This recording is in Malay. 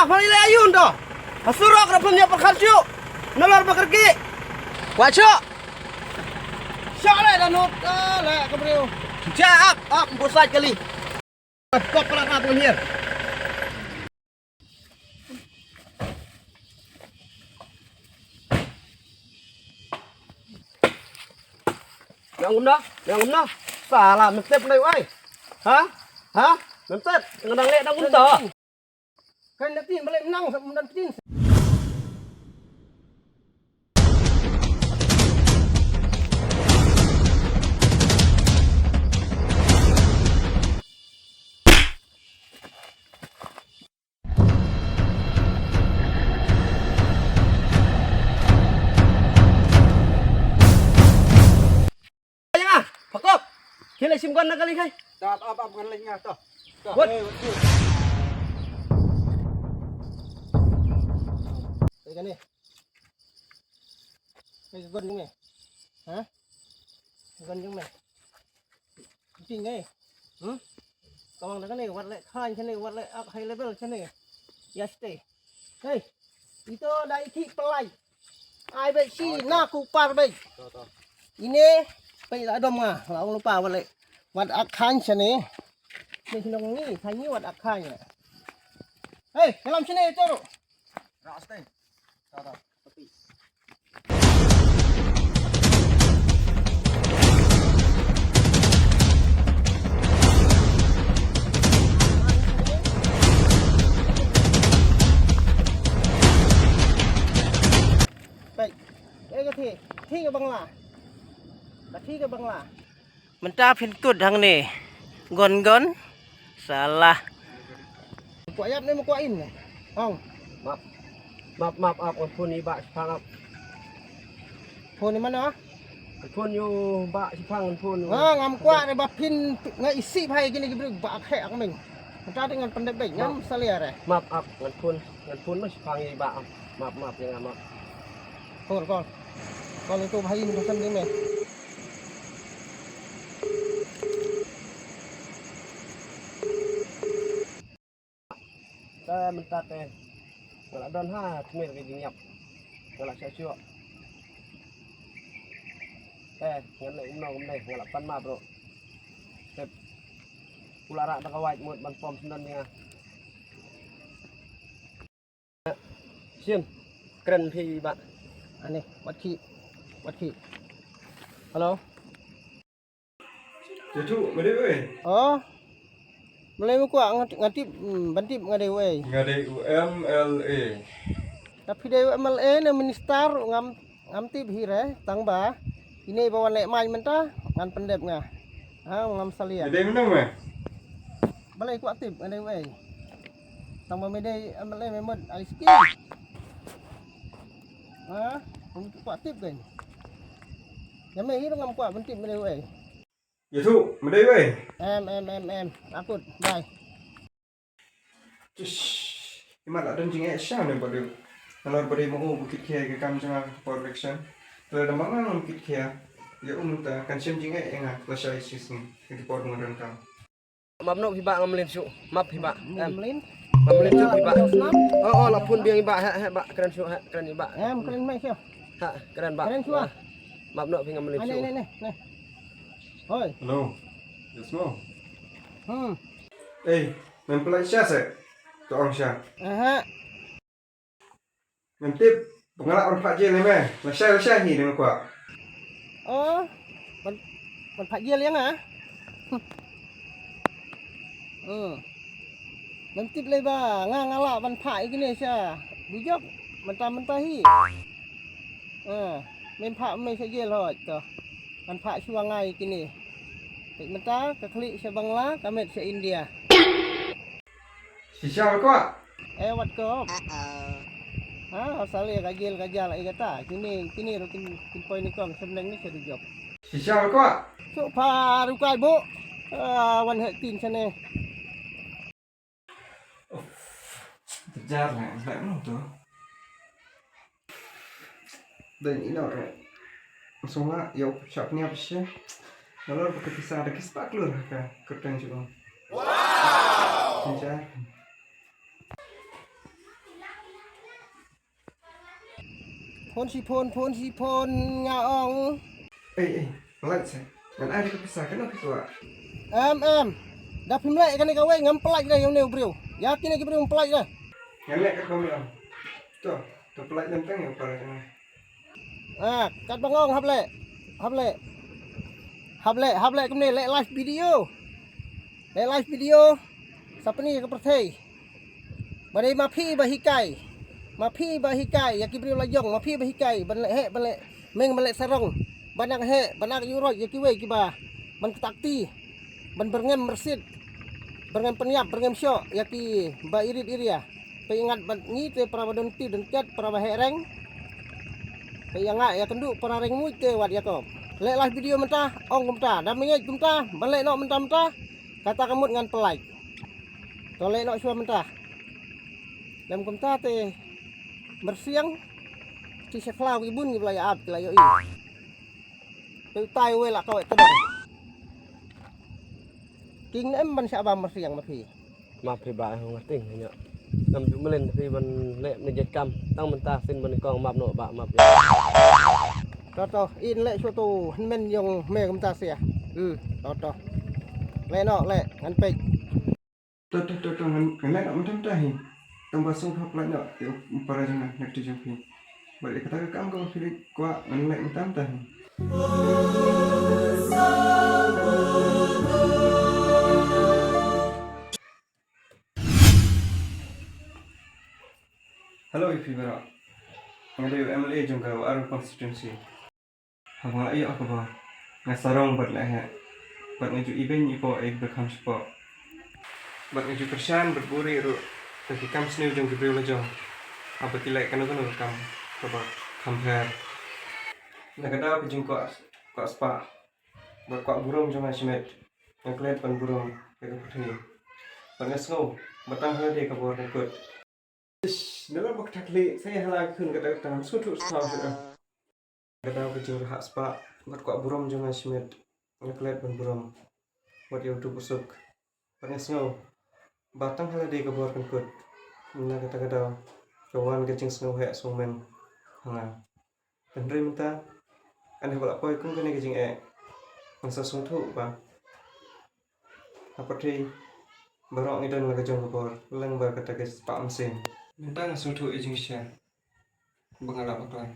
Falile ayun to. Hasurok na punya perkasyo. Nolor bekergi. Wajo. Syale danut le kebriu. Jaap, pusat kali. Kop pelat apa here. Yang guna. Salah mentep đây ơi. Hả? Mentep, ngadang lek dang unta. Kan nanti balik menang sama dan tin. Kila simkan na kali kay. Tap apa bukan lainnya toh. What? Cái này. Cái gần như này. Hả? Gần như này. Chính đây. Còn là cái này quạt lại khai cái này quạt lại up high level cái này. Yes stay. Hey. Itu dai ki pelai. Ai be si na ku par be. Ini bây giờ đông à, là ông lupa vậy. Vật ác khanh thế này, mình nông ní, thay như vật ác khanh này. Hey, cái làm thế này cho rồi. Rõ tên. Đó. Vậy, đây có thể thi cái bằng là. Thi ke bang lah. Mentah pintud hang ni. Gon. Salah. Kuat ayat ni mau kuatin ni. Hong. Maaf phone ni bak sipang. Phone ni mana? Phone yo bak sipang phone. Ngam kuat ni bak pin ngai isi phai gini gibru bak khek mình. Mentah dengan pendek baik nyam salia re. Maaf ngan phone mas sipang ni bak. Maaf jangan maaf. Kon itu bhai ni pesan ni me. Saya minta teh, kalau don ha, cemil begini nyap, kalau saya cuak, ngelak umno deh, ngelak pan ma bro, tep, pulara tak kawat mut ban pom sebenarnya, sim, keren pi bak, aneh, wat ki, halo, Jatuh, mana weh? oh. Mulai muka ngatip bantip ngadai wei. Ngadai UMLA. Tapi dari UMLA ni minister ngam tip hire tangba. Ini bawa lek mai mentah ngan pendep ngah. Ngam salia. Ngadai mana weh? Balai ku aktif ngadai wei. Tangba medai UMLA memang ISK. Ku aktif kan. Nyame hi ngam ku bantip ngadai wei. Jatuh, mana weh? Em. Akut, bye. Imat ada jingga syam ni pada. Kalau pada mahu bukit kia ke kam jangan production. Kalau ada mana bukit kia, ya ta kan syam jingga enga flash isis ni. Kita pod mengeran kam. Map no hiba ngamelin su. Map hiba. Ngamelin. Ngamelin su hiba. Oh, lapun biang hiba ha keren su keren hiba. Keren mai siapa? Ha, keren ba. Keren su. Map no ngamelin su. Nih. Oi. Hello. Yes mo. Mempelai syah se. Tuang syah. Mentip pengalak orang Pak Jil ni meh. Syah ni dengan kuat. Oh. Ban Pak Jil yang ah. Mentip le ba ngalak ban Pak gini syah. Bujok mentah hi. Men Pak me Pak Jil hot tu. Ban Pak suangai kini. Tik mentah ke klik se Bangla, kamet se India. Si syah kuat. Wat ko. Australia kajal ai kata. Kini ro kin poin ni kom semneng ni se job. Si syah kuat. So pa rukai bo. Wan het tin sene. Terjar lah, sebab mana tu? Dan ini orang semua ya siap ni apa sih? Kalau berkepisah ada kisah keluar ke keren juga. Wow. Terjar. phun si phun ngaong. Pelat saya. Kan ada kepisah kan aku tua. Dah pimlek kan kau ngam pelaj dah yang ni bro. Yakin lagi bro pelaj dah. Yang lek kat kami am. Tu pelat lempeng yang para tengah. Kat bangong hable kemni lek live video. Lek live video. Siapa ni ke perthai. Badai mapi bahikai. Mapi bahikai yaki bro lajong mapi bahikai balek meng balek sarong. Banang banang yuroj yaki we kiba. Ban ketakti. Ban berngem mersid. Berngem peniap berngem syok yaki ba irit iria. Pe ingat ban ni te para badon ti dan kat para bahereng. Pe yang ya kenduk para reng mu te wat yakob. Lek live video mentah ong mentah dah mengej mentah balek nok mentah kata kamut ngan pelai. Tolek nok syua mentah. Dalam komta te bersiang ci seklau ibun gi belaya ab layo i. Pe tai we la kau tebak. King em ban sa ba bersiang mapi. Maaf ba không ngerti hanya nam ju melen tapi ban lek menjadi kam tang mentah sin ban kong maaf no ba maaf To in lek syua tu men yang me komta sia. To. Le no le ngan pe. Tu kan lek nak macam dah ni. Tambah sung hap pelat nak para jangan nak dijumpi. Balik kata kam kau pilih kuat kan lek macam dah ni. Hello Ifibara. Ngadu MLA jangka Aru constituency. Abang ayo aku bah. Ngasarong buat lah. Buat ngaju event ipo berkam sport. Buat ngaju persian berburi ru. Tapi kam sini jang kebriu lajong. Apa tilai kanu kam coba compare. Nak kata apa jengko spa. Buat kuat burung jang asimet. Yang kelihatan pan burung kayak putih. Buat ngasau. Batang hadi kabur ikut. Dalam waktu takli saya halak kun kata suatu setahun sudah. Kata kecil hak spa buat kuat burung jangan simet. Ngeklet pun burung. Buat yang tu busuk. Pada snow. Batang halak dia kabur kut. Mana kata kawan kecing snow hek sumen. Hanga. Pendri minta aneh balak poi kun kena kecing masa suatu ba. Apa ti barang idan laga jong kabur. Leng bar kata kes pak mesin. Minta ngasutu ijing share. Bengalap apa?